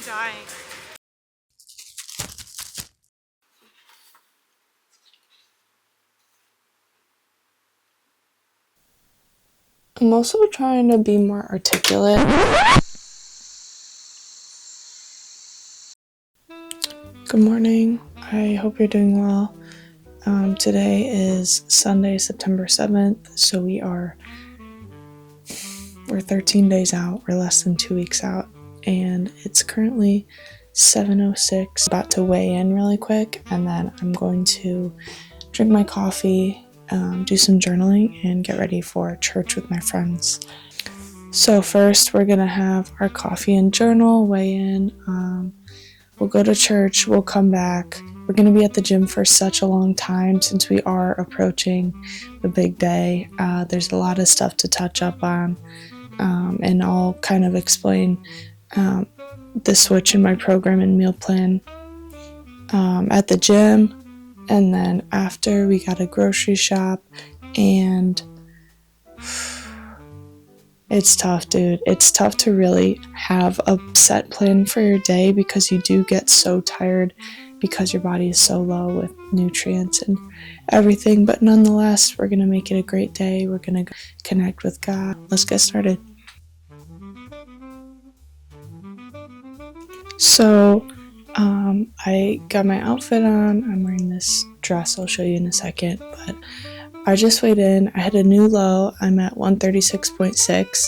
dying. I'm also trying to be more articulate. Good morning. I hope you're doing well. Today is Sunday, September 7th, so we're 13 days out. We're less than 2 weeks out, and it's currently 7:06. About to weigh in really quick, and then I'm going to drink my coffee, do some journaling, and get ready for church with my friends. So first, we're gonna have our coffee and journal, weigh in. We'll go to church, we'll come back. We're going to be at the gym for such a long time since we are approaching the big day. There's a lot of stuff to touch up on, and I'll kind of explain the switch in my program and meal plan at the gym. And then after, we got a grocery shop, and it's tough, dude. It's tough to really have a set plan for your day because you do get so tired because your body is so low with nutrients and everything. But nonetheless, we're going to make it a great day. We're going to connect with God. Let's get started. So, I got my outfit on. I'm wearing this dress I'll show you in a second, but I just weighed in. I had a new low. I'm at 136.6.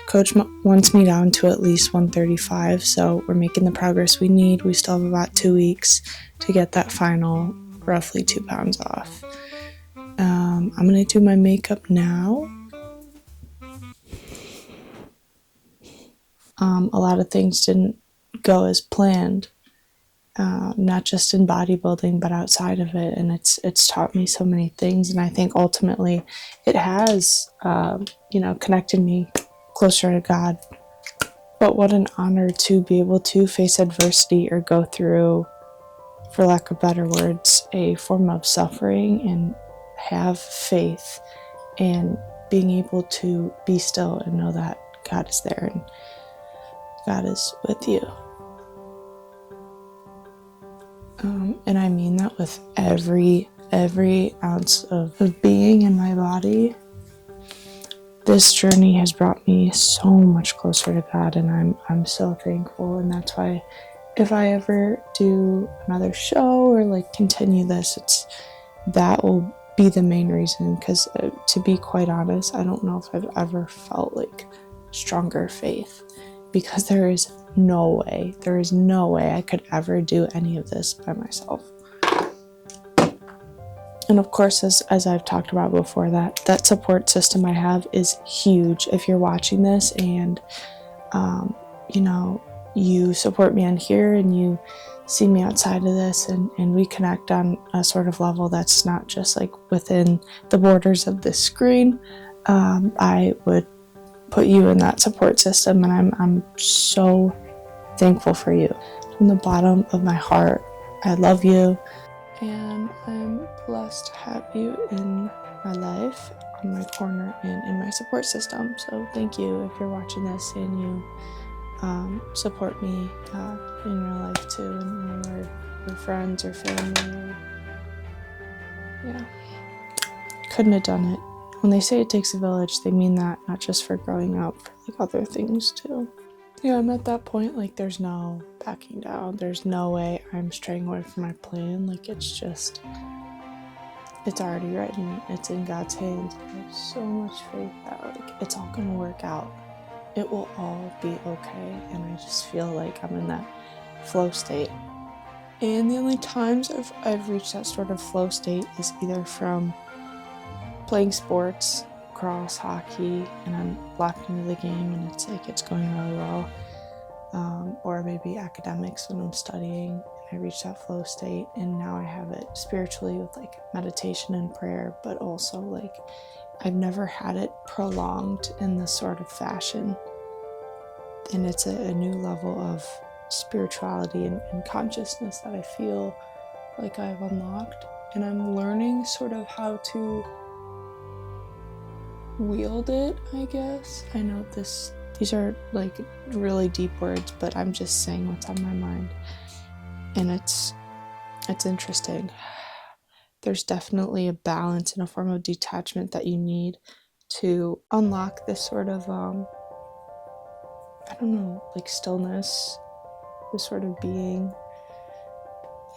Coach wants me down to at least 135, so we're making the progress we need. We still have about 2 weeks to get that final roughly 2 pounds off. I'm going to do my makeup now. A lot of things didn't go as planned. Not just in bodybuilding, but outside of it, and it's taught me so many things, and I think ultimately it has, connected me closer to God. But what an honor to be able to face adversity or go through, for lack of better words, a form of suffering and have faith and being able to be still and know that God is there and God is with you. And I mean that with every ounce of being in my body. This journey has brought me so much closer to God, and I'm so thankful. And that's why if I ever do another show or continue this, that will be the main reason. Because to be quite honest, I don't know if I've ever felt stronger faith, because there is no way I could ever do any of this by myself. And of course, as I've talked about before, that support system I have is huge. If you're watching this and, you support me on here and you see me outside of this and we connect on a sort of level that's not just within the borders of this screen, I would put you in that support system, and I'm so thankful for you. From the bottom of my heart, I love you, and I'm blessed to have you in my life, in my corner, and in my support system. So thank you if you're watching this and you support me in real life too, and your friends or family. Couldn't have done it. When they say it takes a village, they mean that not just for growing up, for other things too. Yeah, I'm at that point, there's no backing down. There's no way I'm straying away from my plan. It's already written. It's in God's hands. I have so much faith that, it's all gonna work out. It will all be okay, and I just feel like I'm in that flow state. And the only times I've reached that sort of flow state is either from playing sports, cross, hockey, and I'm locked into the game and it's going really well. Or maybe academics when I'm studying and I reach that flow state, and now I have it spiritually with meditation and prayer, but also I've never had it prolonged in this sort of fashion. And it's a new level of spirituality and consciousness that I feel like I've unlocked, and I'm learning sort of how to wield it, I guess. I know these These are like really deep words, but I'm just saying what's on my mind. And it's interesting. There's definitely a balance and a form of detachment that you need to unlock this sort of, I don't know, like stillness, this sort of being,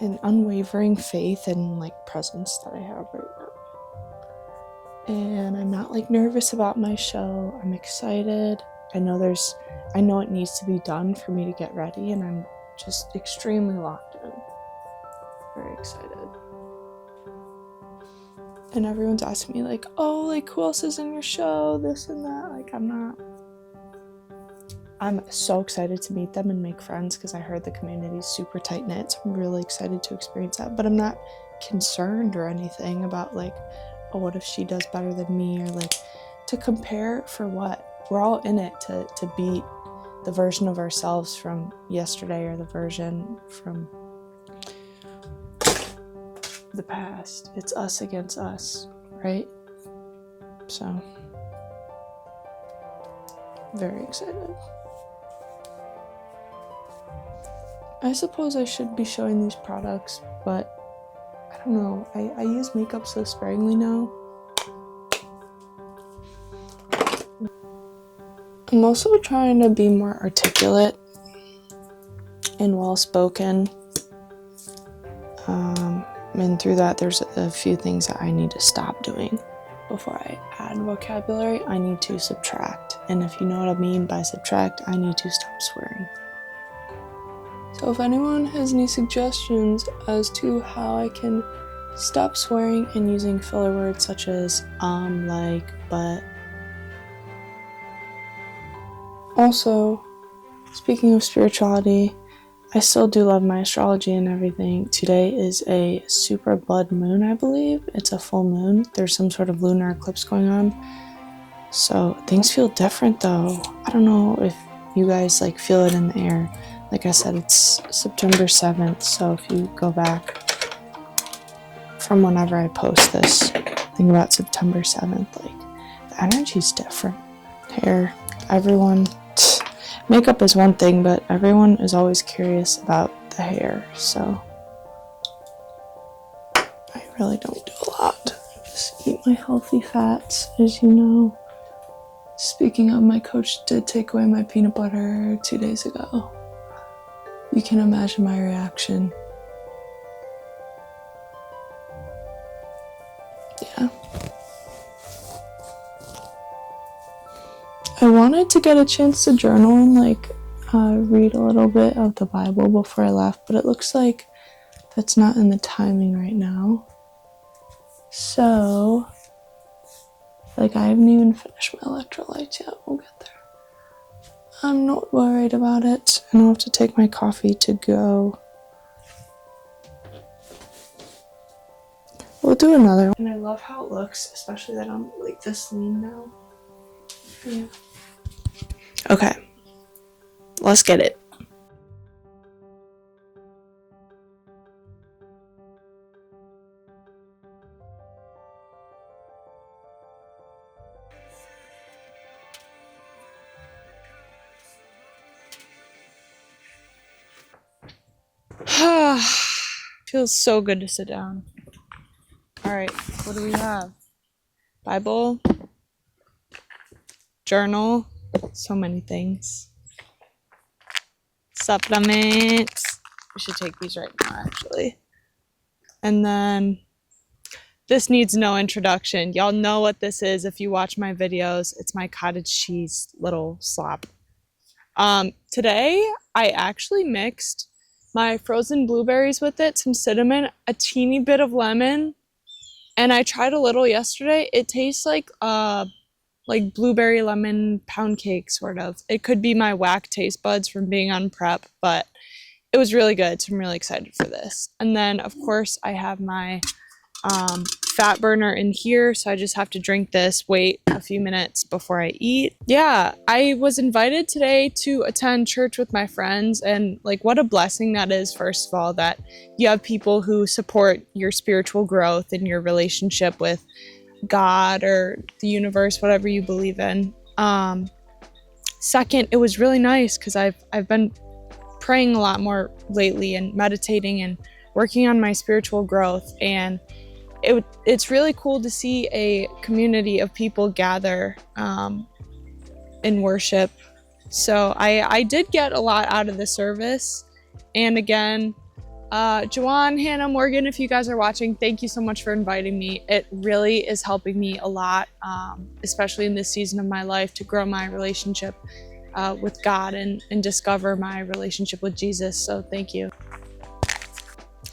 an unwavering faith and like presence that I have right now. And I'm not like nervous about my show. I'm excited. I know it needs to be done for me to get ready, and I'm just extremely locked in. Very excited. And everyone's asking me like, oh, like who else is in your show? This and that. Like I'm so excited to meet them and make friends because I heard the community is super tight knit. So I'm really excited to experience that. But I'm not concerned or anything about like, oh, what if she does better than me, or like to compare for what? We're all in it to beat the version of ourselves from yesterday or the version from the past. It's us against us, right? So, very excited. I suppose I should be showing these products, but I don't know. I use makeup so sparingly now. I'm also trying to be more articulate and well-spoken. And through that, there's a few things that I need to stop doing. Before I add vocabulary, I need to subtract. And if you know what I mean by subtract, I need to stop swearing. So if anyone has any suggestions as to how I can stop swearing and using filler words such as like, but. Also, speaking of spirituality, I still do love my astrology and everything. Today is a super blood moon, I believe. It's a full moon. There's some sort of lunar eclipse going on. So things feel different though. I don't know if you guys like feel it in the air. Like I said, it's September 7th. So if you go back from whenever I post this, think about September 7th, like the energy's different. Hair, everyone, makeup is one thing, but everyone is always curious about the hair. So I really don't do a lot. I just eat my healthy fats, as you know. Speaking of, my coach did take away my peanut butter 2 days ago. You can imagine my reaction. Yeah. I wanted to get a chance to journal and like read a little bit of the Bible before I left, but it looks like that's not in the timing right now. So, like I haven't even finished my electrolytes yet. We'll get there. I'm not worried about it. I don't have to take my coffee to go. We'll do another one. And I love how it looks, especially that I'm like this lean now. Yeah. Okay. Let's get it. Feels so good to sit down. All right, what do we have? Bible, journal, so many things. Supplements. We should take these right now, actually. And then this needs no introduction. Y'all know what this is if you watch my videos. It's my cottage cheese little slop. Today, I actually mixed my frozen blueberries with it, some cinnamon, a teeny bit of lemon, and I tried a little yesterday. It tastes like blueberry lemon pound cake, sort of. It could be my whack taste buds from being on prep, but it was really good, so I'm really excited for this. And then, of course, I have my fat burner in here, so I just have to drink this, wait a few minutes before I eat. Yeah, I was invited today to attend church with my friends, and like what a blessing that is, first of all, that you have people who support your spiritual growth and your relationship with God or the universe, whatever you believe in. second, it was really nice because I've been praying a lot more lately and meditating and working on my spiritual growth, and it's really cool to see a community of people gather in worship. So I did get a lot out of the service. And again, Joanne, Hannah, Morgan, if you guys are watching, thank you so much for inviting me. It really is helping me a lot, especially in this season of my life, to grow my relationship with God and discover my relationship with Jesus. So thank you.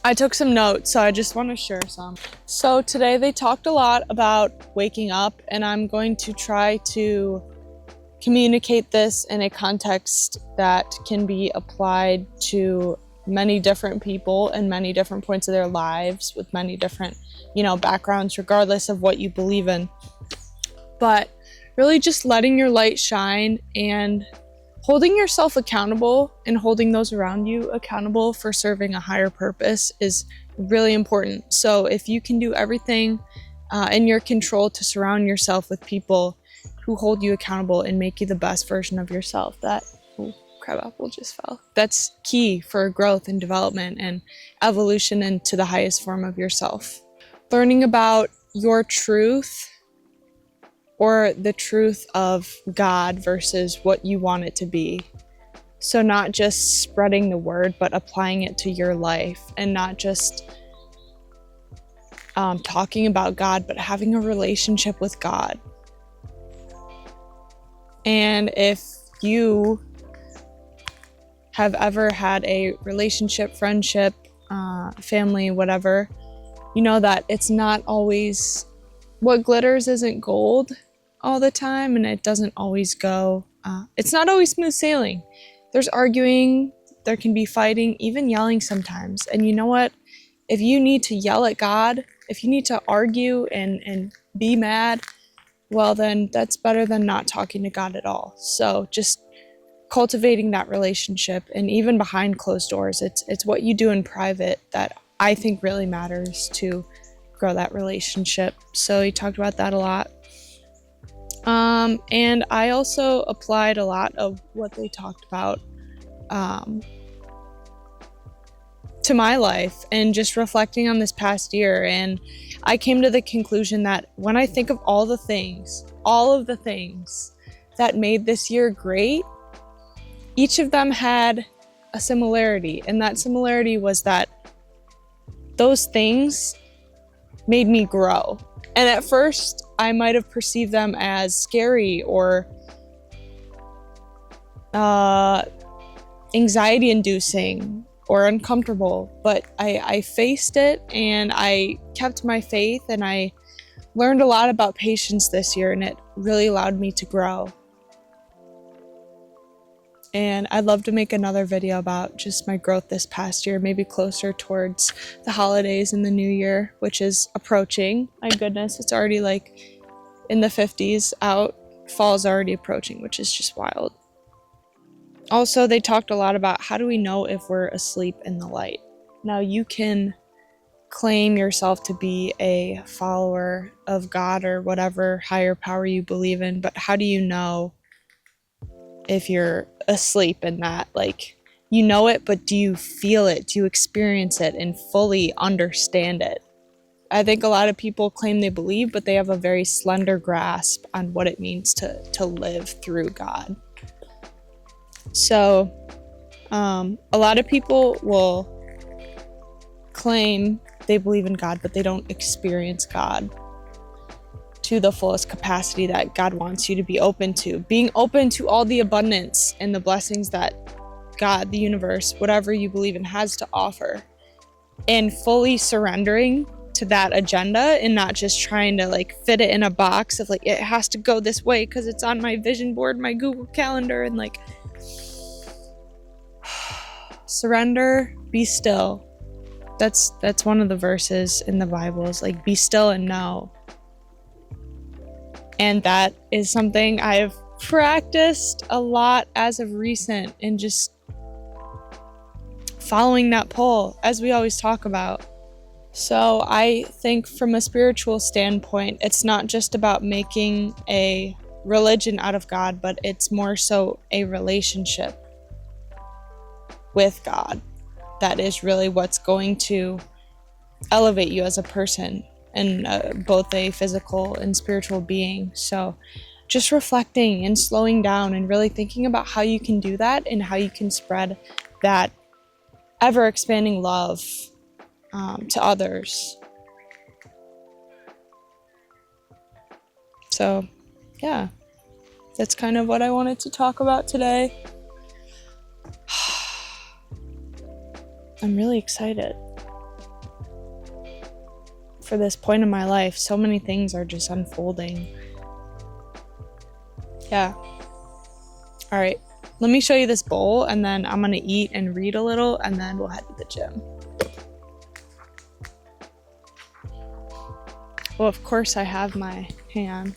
I took some notes, so I just want to share some. So today they talked a lot about waking up, and I'm going to try to communicate this in a context that can be applied to many different people and many different points of their lives with many different, backgrounds, regardless of what you believe in. But really just letting your light shine and holding yourself accountable and holding those around you accountable for serving a higher purpose is really important. So if you can do everything in your control to surround yourself with people who hold you accountable and make you the best version of yourself, crabapple just fell. That's key for growth and development and evolution into the highest form of yourself. Learning about your truth, or the truth of God versus what you want it to be. So not just spreading the word, but applying it to your life, and not just talking about God, but having a relationship with God. And if you have ever had a relationship, friendship, family, whatever, you know that it's not always, what glitters isn't gold all the time, and it doesn't always go, it's not always smooth sailing. There's arguing, there can be fighting, even yelling sometimes. And you know what? If you need to yell at God, if you need to argue and be mad, well then that's better than not talking to God at all. So just cultivating that relationship, and even behind closed doors, it's what you do in private that I think really matters to grow that relationship. So he talked about that a lot. And I also applied a lot of what they talked about to my life, and just reflecting on this past year. And I came to the conclusion that when I think of all of the things that made this year great, each of them had a similarity. And that similarity was that those things made me grow. And at first, I might have perceived them as scary or anxiety-inducing or uncomfortable, but I faced it and I kept my faith, and I learned a lot about patience this year, and it really allowed me to grow. And I'd love to make another video about just my growth this past year, maybe closer towards the holidays and the new year, which is approaching. My goodness, it's already like in the 50s out. Fall's already approaching, which is just wild. Also, they talked a lot about how do we know if we're asleep in the light. Now, you can claim yourself to be a follower of God or whatever higher power you believe in, but how do you know if you're asleep in that? Like, you know it, but do you feel it? Do you experience it and fully understand it? I think a lot of people claim they believe, but they have a very slender grasp on what it means to live through God. So a lot of people will claim they believe in God, but they don't experience God to the fullest capacity that God wants you to be open to. Being open to all the abundance and the blessings that God, the universe, whatever you believe in, has to offer, and fully surrendering to that agenda, and not just trying to like fit it in a box of like, it has to go this way because it's on my vision board, my Google Calendar, and like, surrender, be still. That's one of the verses in the Bible, is like, be still and know. And that is something I've practiced a lot as of recent, and just following that pull, as we always talk about. So I think from a spiritual standpoint, it's not just about making a religion out of God, but it's more so a relationship with God that is really what's going to elevate you as a person and both a physical and spiritual being. So just reflecting and slowing down and really thinking about how you can do that and how you can spread that ever expanding love to others. So yeah, that's kind of what I wanted to talk about today. I'm really excited for this point in my life. So many things are just unfolding. Yeah. All right, let me show you this bowl, and then I'm gonna eat and read a little, and then we'll head to the gym. Well, of course I have my hand.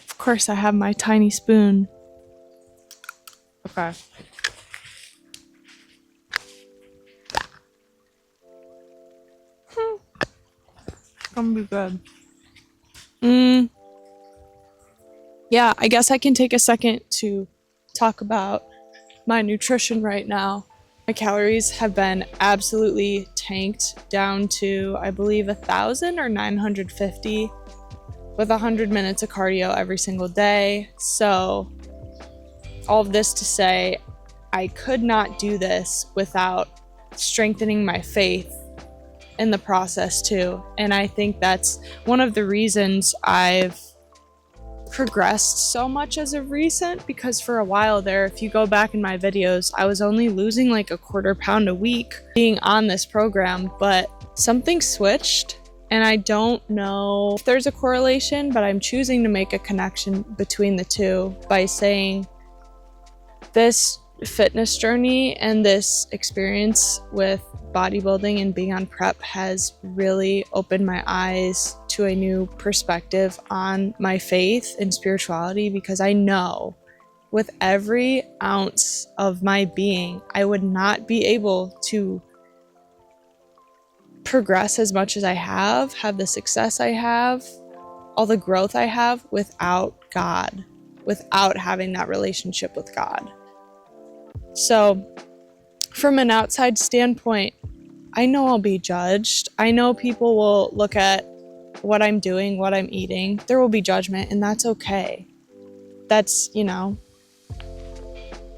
Of course I have my tiny spoon. Okay. It's gonna be good. Yeah, I guess I can take a second to talk about my nutrition right now. My calories have been absolutely tanked down to, I believe, 1,000 or 950 with 100 minutes of cardio every single day. So all of this to say, I could not do this without strengthening my faith in the process too. And I think that's one of the reasons I've progressed so much as of recent, because for a while there, if you go back in my videos, I was only losing like a quarter pound a week being on this program, but something switched, and I don't know if there's a correlation, but I'm choosing to make a connection between the two by saying this fitness journey and this experience with bodybuilding and being on prep has really opened my eyes to a new perspective on my faith and spirituality, because I know with every ounce of my being, I would not be able to progress as much as I have the success I have, all the growth I have without God, without having that relationship with God. So from an outside standpoint, I know I'll be judged. I know people will look at what I'm doing, what I'm eating. There will be judgment, and that's okay. That's,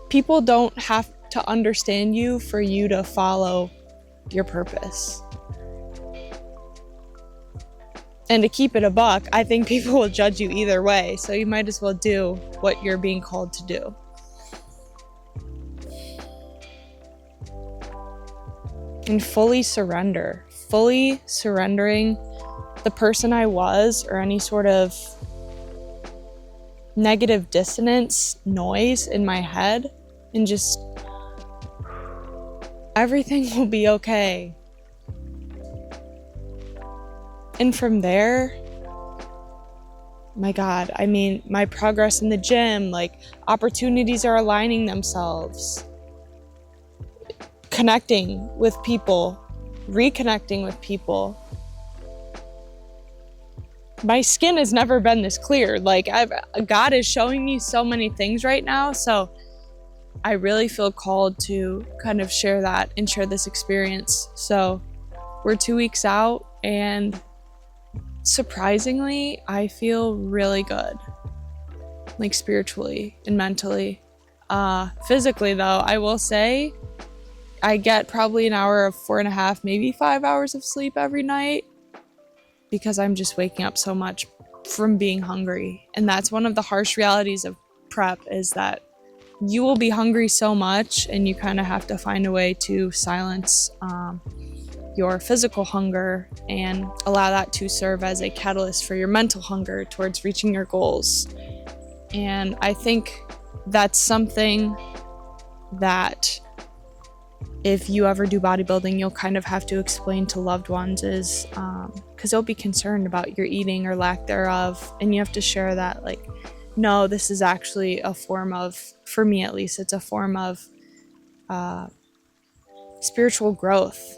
people don't have to understand you for you to follow your purpose. And to keep it a buck, I think people will judge you either way, so you might as well do what you're being called to do. And fully surrendering the person I was, or any sort of negative dissonance noise in my head, and just everything will be okay. And from there, my God, I mean, my progress in the gym, like opportunities are aligning themselves. Connecting with people, reconnecting with people. My skin has never been this clear. Like God is showing me so many things right now. So I really feel called to kind of share that and share this experience. So we're 2 weeks out, and surprisingly, I feel really good, like spiritually and mentally. Physically though, I will say I get probably an hour of 4.5, maybe 5 hours of sleep every night, because I'm just waking up so much from being hungry. And that's one of the harsh realities of prep, is that you will be hungry so much, and you kind of have to find a way to silence your physical hunger and allow that to serve as a catalyst for your mental hunger towards reaching your goals. And I think that's something that if you ever do bodybuilding, you'll kind of have to explain to loved ones, is because they'll be concerned about your eating or lack thereof, and you have to share that, like, no, this is actually a form of, for me at least, it's a form of spiritual growth.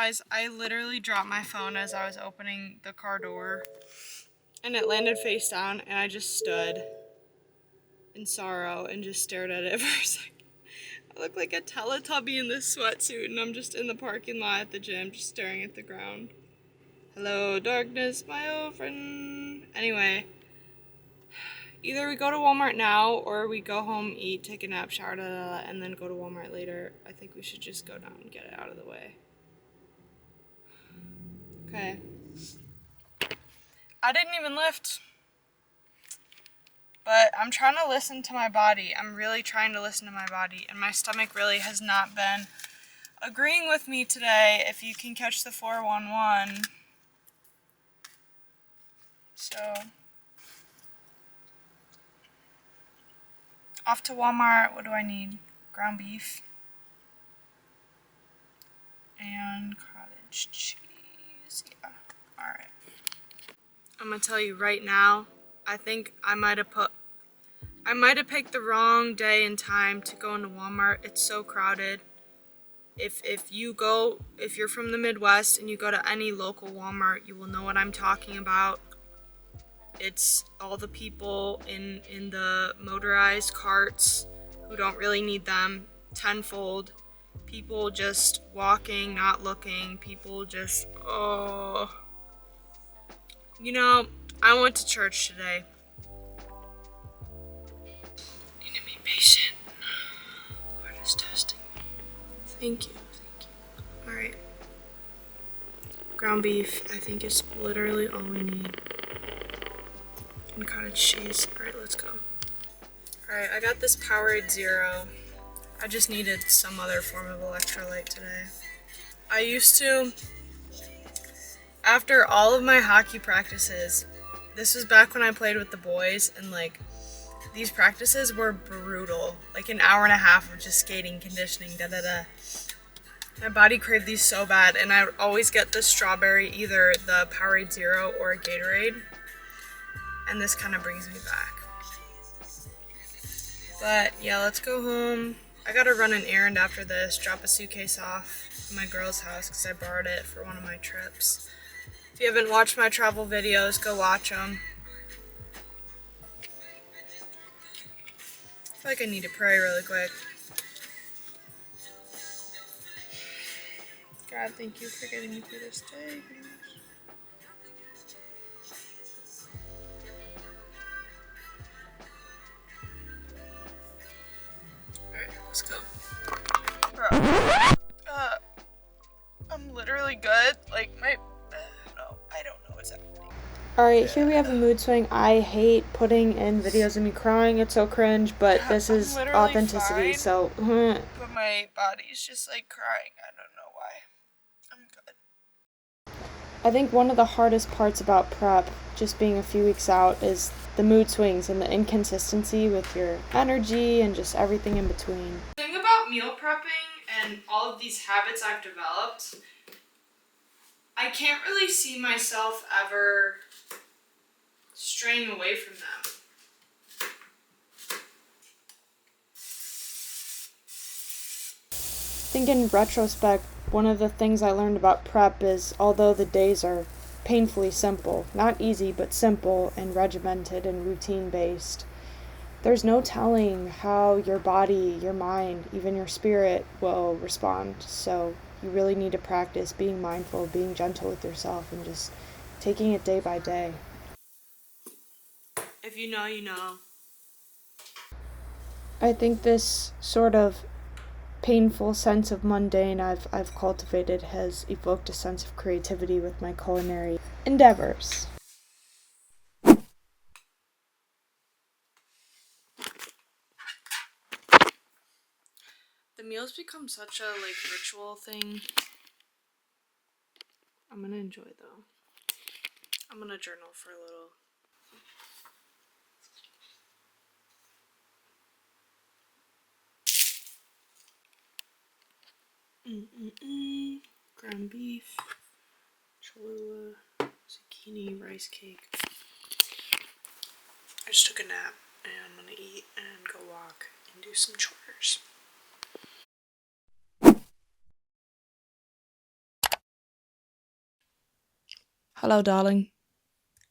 Guys, I literally dropped my phone as I was opening the car door and it landed face down and I just stood in sorrow and just stared at it for a second. I look like a Teletubby in this sweatsuit and I'm just in the parking lot at the gym just staring at the ground. Hello, darkness, my old friend. Anyway, either we go to Walmart now or we go home, eat, take a nap, shower, and then go to Walmart later. I think we should just go down and get it out of the way. Okay. I didn't even lift. But I'm trying to listen to my body. I'm really trying to listen to my body. And my stomach really has not been agreeing with me today, if you can catch the 411. So, off to Walmart. What do I need? Ground beef. And cottage cheese. Yeah. Alright. I'm gonna tell you right now, I think I might have picked the wrong day and time to go into Walmart. It's so crowded. If you're from the Midwest and you go to any local Walmart, you will know what I'm talking about. It's all the people in the motorized carts who don't really need them, tenfold. People just walking, not looking. People just, oh. You know, I went to church today. Need to be patient. Lord is testing me. Thank you. Alright. Ground beef, I think is literally all we need. And cottage cheese. Alright, let's go. Alright, I got this Powerade Zero. I just needed some other form of electrolyte today. I used to, after all of my hockey practices, this was back when I played with the boys, and like, these practices were brutal. Like an hour and a half of just skating, conditioning, da-da-da. My body craved these so bad, and I would always get the strawberry, either the Powerade Zero or a Gatorade. And this kind of brings me back. But yeah, let's go home. I gotta run an errand after this, drop a suitcase off at my girl's house because I borrowed it for one of my trips. If you haven't watched my travel videos, go watch them. I feel like I need to pray really quick. God, thank you for getting me through this day. Alright, let's go. Bro. I'm literally good. Like, no, I don't know what's happening. Alright, here we have a mood swing. I hate putting in videos of me crying. It's so cringe, but this is authenticity, fine, so... But my body's just like crying. I don't know why. I'm good. I think one of the hardest parts about prep, just being a few weeks out, is the mood swings and the inconsistency with your energy and just everything in between. The thing about meal prepping and all of these habits I've developed, I can't really see myself ever straying away from them. I think in retrospect, one of the things I learned about prep is although the days are painfully simple, not easy, but simple and regimented and routine based, there's no telling how your body, your mind, even your spirit will respond. So you really need to practice being mindful, being gentle with yourself, and just taking it day by day. If you know, you know. I think this sort of painful sense of mundane I've cultivated has evoked a sense of creativity with my culinary endeavors. The meals become such a ritual thing. I'm gonna enjoy though. I'm gonna journal for a little. Ground beef, Cholula, zucchini, rice cake. I just took a nap and I'm gonna eat and go walk and do some chores. Hello, darling.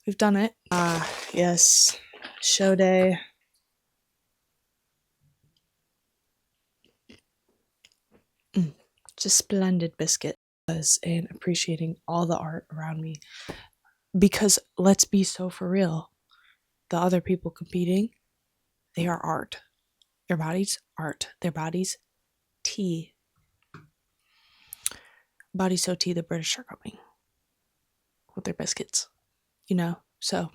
We've done it. Yes. Show day. Just splendid biscuit. And appreciating all the art around me. Because let's be so for real. The other people competing, they are art. Their bodies, art. Their bodies, tea. Body so tea, the British are coming with their biscuits. You know? So